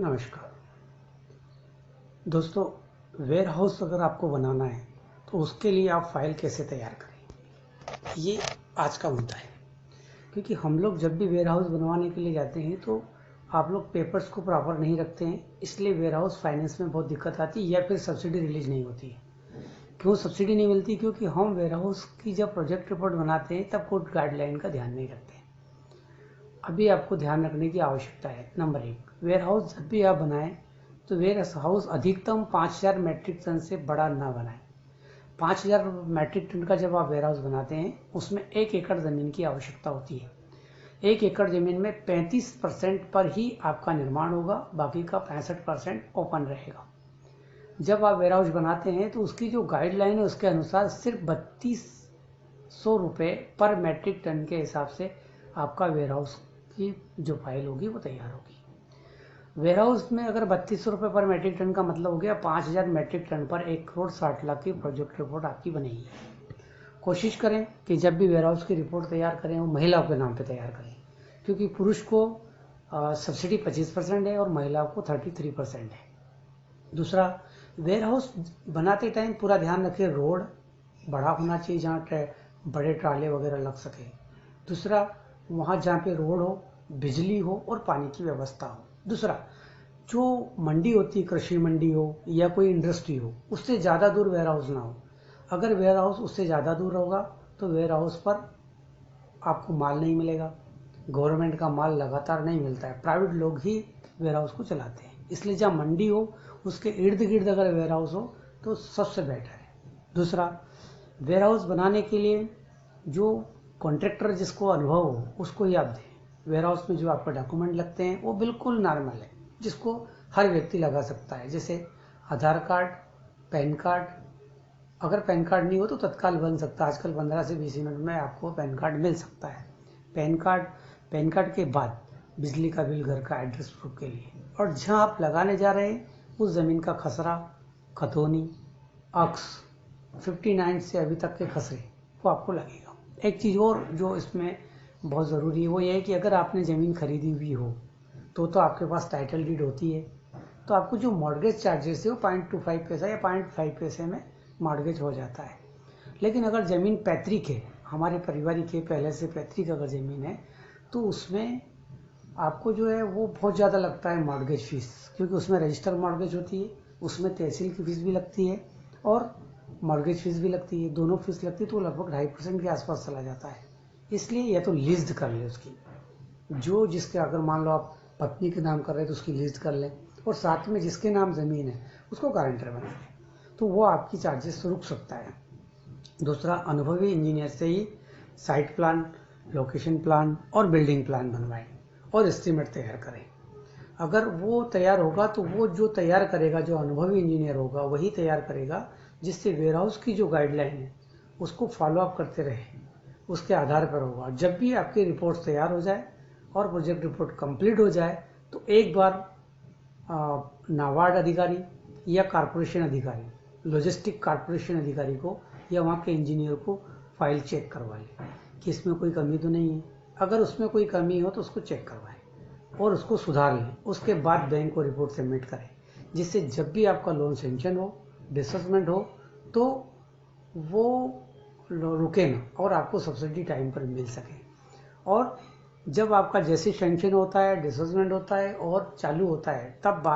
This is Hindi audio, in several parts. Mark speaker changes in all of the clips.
Speaker 1: नमस्कार दोस्तों, वेयर हाउस अगर आपको बनाना है तो उसके लिए आप फाइल कैसे तैयार करें, ये आज का मुद्दा है। क्योंकि हम लोग जब भी वेयर हाउस बनवाने के लिए जाते हैं तो आप लोग पेपर्स को प्रॉपर नहीं रखते हैं, इसलिए वेयर हाउस फाइनेंस में बहुत दिक्कत आती है या फिर सब्सिडी रिलीज नहीं होती है। क्यों सब्सिडी नहीं मिलती? क्योंकि हम वेयर हाउस की जब प्रोजेक्ट रिपोर्ट बनाते हैं तब कोई गाइडलाइन का ध्यान नहीं रखते। अभी आपको ध्यान रखने की आवश्यकता है। नंबर 1, वेयर हाउस जब भी आप बनाएं तो वेयर हाउस अधिकतम 5000 मैट्रिक टन से बड़ा ना बनाएं। 5000 मैट्रिक टन का जब आप वेयर हाउस बनाते हैं उसमें 1 एकड़ ज़मीन की आवश्यकता होती है। 1 एकड़ ज़मीन में 35% पर ही आपका निर्माण होगा, बाकी का 65% ओपन रहेगा। जब आप वेयर हाउस बनाते हैं तो उसकी जो गाइडलाइन है उसके अनुसार सिर्फ 3200 रुपये पर मैट्रिक टन के हिसाब से आपका वेयर हाउस की जो फाइल होगी वो तैयार होगी। वेयर हाउस में अगर 3200 रुपये पर मैट्रिक टन का मतलब हो गया 5000 मैट्रिक टन पर 1,60,00,000 की प्रोजेक्ट रिपोर्ट आपकी बनेगी। कोशिश करें कि जब भी वेयर हाउस की रिपोर्ट तैयार करें वो महिलाओं के नाम पे तैयार करें, क्योंकि पुरुष को सब्सिडी 25% है और महिलाओं को 33% है। दूसरा, वेयर हाउस बनाते टाइम पूरा ध्यान रखें रोड बड़ा होना चाहिए जहाँ बड़े ट्राले वगैरह लग सके। दूसरा, वहाँ जहाँ पे रोड हो, बिजली हो और पानी की व्यवस्था हो। दूसरा, जो मंडी होती है, कृषि मंडी हो या कोई इंडस्ट्री हो, उससे ज़्यादा दूर वेयर हाउस ना हो। अगर वेयर हाउस उससे ज़्यादा दूर होगा तो वेयर हाउस पर आपको माल नहीं मिलेगा। गवर्नमेंट का माल लगातार नहीं मिलता है, प्राइवेट लोग ही वेयर हाउस को चलाते हैं। इसलिए जहाँ मंडी हो उसके इर्द गिर्द अगर वेयर हाउस हो तो सबसे बेटर है। दूसरा, वेयर हाउस बनाने के लिए जो कॉन्ट्रैक्टर जिसको अनुभव हो उसको ही आप दें। वेयर हाउस में जो आपका डॉक्यूमेंट लगते हैं वो बिल्कुल नॉर्मल है, जिसको हर व्यक्ति लगा सकता है, जैसे आधार कार्ड, पैन कार्ड। अगर पैन कार्ड नहीं हो तो तत्काल बन सकता है, आजकल 15 से 20 मिनट में आपको पैन कार्ड मिल सकता है। पैन कार्ड के बाद बिजली का बिल, घर का एड्रेस प्रूफ के लिए, और जहाँ आप लगाने जा रहे हैं उस ज़मीन का खसरा, खतौनी, अक्स 59 से अभी तक के खसरे वो आपको लगेगा। एक चीज़ और जो इसमें बहुत ज़रूरी है वो ये है कि अगर आपने ज़मीन खरीदी हुई हो तो आपके पास टाइटल डीड होती है, तो आपको जो मॉर्गेज चार्जेस है वो 0.25 पैसा या 0.5 पैसे में मॉर्गेज हो जाता है। लेकिन अगर ज़मीन पैतृक है, हमारे पारिवारिक है, पहले से पैतृक अगर ज़मीन है, तो उसमें आपको जो है वो बहुत ज़्यादा लगता है मॉर्गेज फीस, क्योंकि उसमें रजिस्टर मॉर्गेज होती है, उसमें तहसील की फीस भी लगती है और मॉर्गेज फीस भी लगती है। दोनों फीस लगती है तो लगभग 2.5% के आसपास चला जाता है। इसलिए या तो लीज्ड कर ले उसकी, जो जिसके अगर मान लो आप पत्नी के नाम कर रहे हैं तो उसकी लीज्ड कर लें, और साथ में जिसके नाम ज़मीन है उसको गारंटर बना लें, तो वो आपकी चार्जेस रुक सकता है। दूसरा, अनुभवी इंजीनियर से ही साइट प्लान, लोकेशन प्लान और बिल्डिंग प्लान बनवाएं और एस्टीमेट तैयार करें। अगर वो तैयार होगा तो वो जो तैयार करेगा, जो अनुभवी इंजीनियर होगा वही तैयार करेगा, जिससे वेयर हाउस की जो गाइडलाइन है उसको फॉलो अप करते रहे, उसके आधार पर होगा। जब भी आपकी रिपोर्ट तैयार हो जाए और प्रोजेक्ट रिपोर्ट कंप्लीट हो जाए तो एक बार नाबार्ड अधिकारी या कॉरपोरेशन अधिकारी, लॉजिस्टिक कॉरपोरेशन अधिकारी को या वहाँ के इंजीनियर को फाइल चेक करवा लें कि इसमें कोई कमी तो नहीं है। अगर उसमें कोई कमी हो तो उसको चेक करवाएं और उसको सुधार लें। उसके बाद बैंक को रिपोर्ट सबमिट करें, जिससे जब भी आपका लोन सेंक्शन हो, डिसबर्समेंट हो, तो वो रुके ना और आपको सब्सिडी टाइम पर मिल सके। और जब आपका जैसे सेंक्शन होता है, डिसबर्समेंट होता है और चालू होता है, तब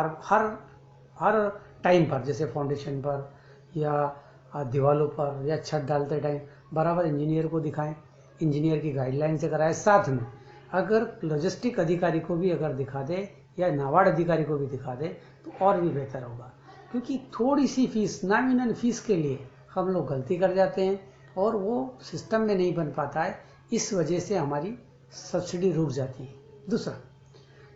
Speaker 1: हर टाइम पर, जैसे फाउंडेशन पर या दीवालों पर या छत डालते टाइम बराबर इंजीनियर को दिखाएं, इंजीनियर की गाइडलाइन से कराएं। साथ में अगर लॉजिस्टिक अधिकारी को भी अगर दिखा दे या नाबार्ड अधिकारी को भी दिखा दे तो और भी बेहतर होगा, क्योंकि थोड़ी सी फीस, नॉमिनल फीस के लिए हम लोग गलती कर जाते हैं और वो सिस्टम में नहीं बन पाता है, इस वजह से हमारी सब्सिडी रुक जाती है। दूसरा,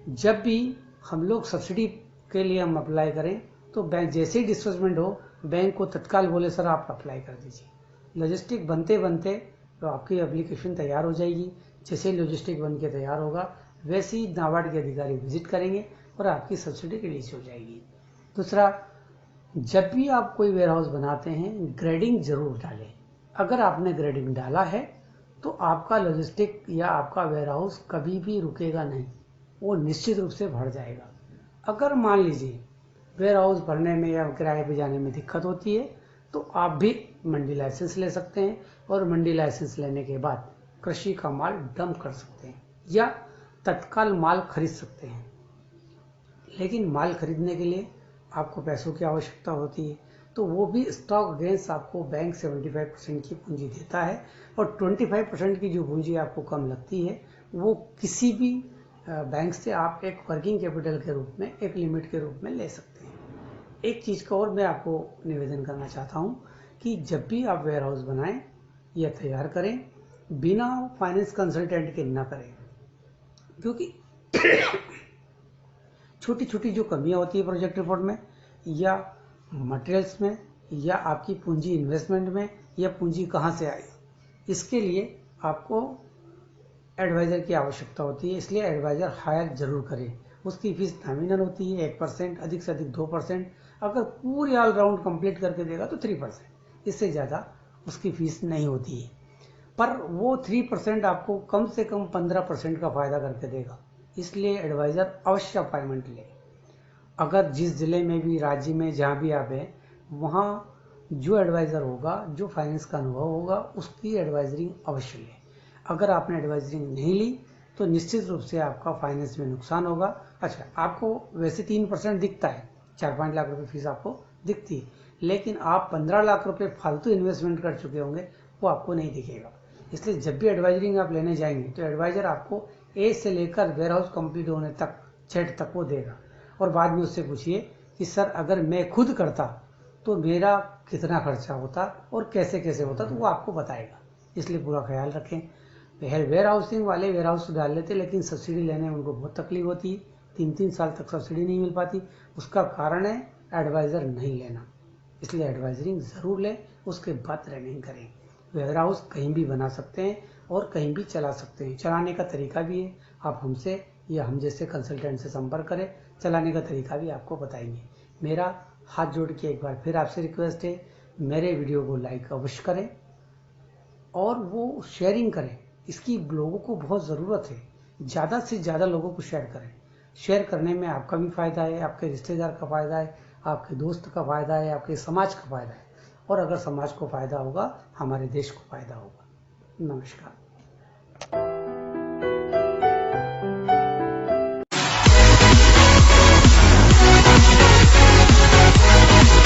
Speaker 1: जब भी हम लोग सब्सिडी के लिए हम अप्लाई करें तो बैंक जैसे ही डिस्बर्समेंट हो, बैंक को तत्काल बोले सर आप अप्लाई कर दीजिए। लॉजिस्टिक बनते बनते तो आपकी एप्लीकेशन तैयार हो जाएगी। जैसे ही लॉजिस्टिक बन के तैयार होगा वैसे ही नाबार्ड के अधिकारी विजिट करेंगे और आपकी सब्सिडी रिलीज हो जाएगी। दूसरा, जब भी आप कोई वेयर हाउस बनाते हैं ग्रेडिंग जरूर डालें। अगर आपने ग्रेडिंग डाला है तो आपका लॉजिस्टिक या आपका वेयर हाउस कभी भी रुकेगा नहीं, वो निश्चित रूप से बढ़ जाएगा। अगर मान लीजिए वेयर हाउस भरने में या किराए पे जाने में दिक्कत होती है तो आप भी मंडी लाइसेंस ले सकते हैं और मंडी लाइसेंस लेने के बाद कृषि का माल डंप कर सकते हैं या तत्काल माल खरीद सकते हैं। लेकिन माल खरीदने के लिए आपको पैसों की आवश्यकता होती है, तो वो भी स्टॉक अगेंस्ट आपको बैंक 75% की पूंजी देता है और 25% की जो पूंजी आपको कम लगती है वो किसी भी बैंक से आप एक वर्किंग कैपिटल के रूप में, एक लिमिट के रूप में ले सकते हैं। एक चीज़ का और मैं आपको निवेदन करना चाहता हूँ कि जब भी आप वेयर हाउस बनाएं या तैयार करें, बिना फाइनेंस कंसल्टेंट के ना करें, क्योंकि छोटी छोटी जो कमियां होती है प्रोजेक्ट रिपोर्ट में या मटेरियल्स में या आपकी पूंजी इन्वेस्टमेंट में या पूंजी कहाँ से आई, इसके लिए आपको एडवाइज़र की आवश्यकता होती है। इसलिए एडवाइज़र हायर जरूर करें। उसकी फीस नॉमिनल होती है 1%, अधिक से अधिक 2%, अगर पूरी ऑलराउंड कंप्लीट करके देगा तो 3%, इससे ज़्यादा उसकी फीस नहीं होती है। पर वो 3% आपको कम से कम 15% का फायदा करके देगा। इसलिए एडवाइज़र अवश्य अपॉइंटमेंट लें। अगर जिस जिले में भी, राज्य में जहाँ भी आप हैं, वहाँ जो एडवाइज़र होगा, जो फाइनेंस का अनुभव होगा, उसकी एडवाइजरिंग अवश्य लें। अगर आपने एडवाइजरिंग नहीं ली तो निश्चित रूप से आपका फाइनेंस में नुकसान होगा। अच्छा, आपको वैसे 3% दिखता है, 4-5 लाख रुपए फीस आपको दिखती है, लेकिन आप 15 लाख रुपए फालतू इन्वेस्टमेंट कर चुके होंगे, वो आपको नहीं दिखेगा। इसलिए जब भी एडवाइजरिंग आप लेने जाएंगे तो एडवाइजर आपको ए से लेकर वेयर हाउस कंप्लीट होने तक, जेड तक वो देगा। और बाद में उससे पूछिए कि सर अगर मैं खुद करता तो मेरा कितना खर्चा होता और कैसे कैसे होता, तो वो आपको बताएगा। इसलिए पूरा ख्याल रखें। वेयर हाउसिंग वाले वेयर हाउस डाल लेते, लेकिन सब्सिडी लेने में उनको बहुत तकलीफ होती है, 3-3 साल तक सब्सिडी नहीं मिल पाती। उसका कारण है एडवाइज़र नहीं लेना। इसलिए एडवाइजरिंग ज़रूर लें, उसके बाद ट्रेनिंग करें। वेयर हाउस कहीं भी बना सकते हैं और कहीं भी चला सकते हैं। चलाने का तरीका भी है, आप हमसे या हम जैसे कंसल्टेंट से संपर्क करें, चलाने का तरीका भी आपको बताएंगे। मेरा हाथ जोड़ के एक बार फिर आपसे रिक्वेस्ट है, मेरे वीडियो को लाइक अवश्य करें और वो शेयरिंग करें। इसकी लोगों को बहुत ज़रूरत है, ज़्यादा से ज़्यादा लोगों को शेयर करें। शेयर करने में आपका भी फायदा है, आपके रिश्तेदार का फायदा है, आपके दोस्त का फायदा है, आपके समाज का फायदा है, और अगर समाज को फायदा होगा, हमारे देश को फायदा होगा। नमस्कार।